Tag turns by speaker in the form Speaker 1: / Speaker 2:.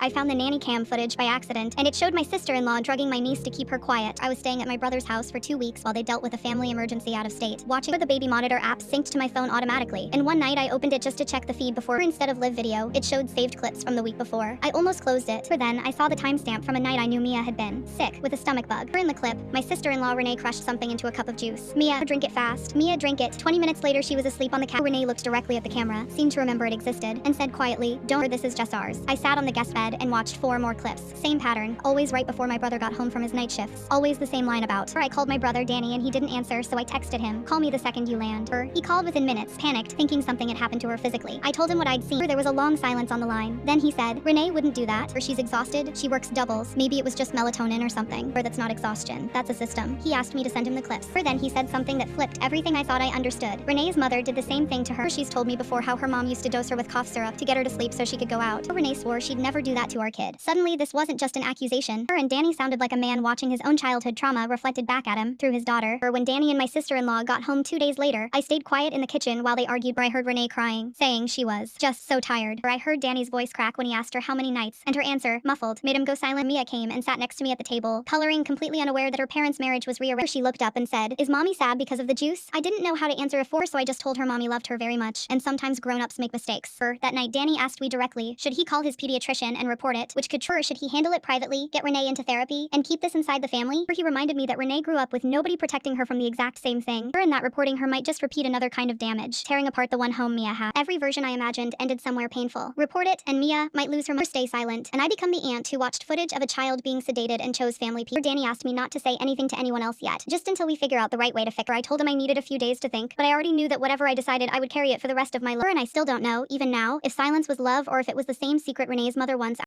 Speaker 1: I found the nanny cam footage by accident, and it showed my sister-in-law drugging my niece to keep her quiet. I was staying at my brother's house for 2 weeks while they dealt with a family emergency out of state. Watching the baby monitor app synced to my phone automatically, and one night I opened it just to check the feed before instead of live video, it showed saved clips from the week before. I almost closed it, but then I saw the timestamp from a night I knew Mia had been sick with a stomach bug. In the clip, my sister-in-law Renee crushed something into a cup of juice. Mia, drink it fast. Mia, drink it. 20 minutes later she was asleep on the couch. Renee looked directly at the camera, seemed to remember it existed, and said quietly, "Don't worry, this is just ours." I sat on the guest bed and watched 4 more clips. Same pattern, always right before my brother got home from his night shifts. Always the same line about. I called my brother Danny and he didn't answer, so I texted him, "Call me the second you land." He called within minutes, panicked, thinking something had happened to her physically. I told him what I'd seen. There was a long silence on the line. Then he said, "Renee wouldn't do that, or she's exhausted. She works doubles. Maybe it was just melatonin or something. Or that's not exhaustion. That's a system." He asked me to send him the clips. Then he said something that flipped everything I thought I understood. Renee's mother did the same thing to her. She's told me before how her mom used to dose her with cough syrup to get her to sleep so she could go out. Renee swore she'd never do that to our kid. Suddenly, this wasn't just an accusation. Her and Danny sounded like a man watching his own childhood trauma reflected back at him through his daughter. When Danny and my sister-in-law got home 2 days later, I stayed quiet in the kitchen while they argued. I heard Renee crying, saying she was just so tired. I heard Danny's voice crack when he asked her how many nights, and her answer, muffled, made him go silent. Mia came and sat next to me at the table, coloring, completely unaware that her parents' marriage was rearranged. She looked up and said, "Is mommy sad because of the juice?" I didn't know how to answer before, so I just told her mommy loved her very much, and sometimes grown-ups make mistakes. That night, Danny asked me directly, should he call his pediatrician and report it, which could true, or should he handle it privately, get Renee into therapy, and keep this inside the family? He reminded me that Renee grew up with nobody protecting her from the exact same thing, and that reporting her might just repeat another kind of damage, tearing apart the one home Mia had. Every version I imagined ended somewhere painful. Report it, and Mia might lose her mother, stay silent, and I become the aunt who watched footage of a child being sedated and chose family peace. Danny asked me not to say anything to anyone else yet, just until we figure out the right way to fix her. I told him I needed a few days to think, but I already knew that whatever I decided, I would carry it for the rest of my life. And I still don't know, even now, if silence was love or if it was the same secret Renee's mother once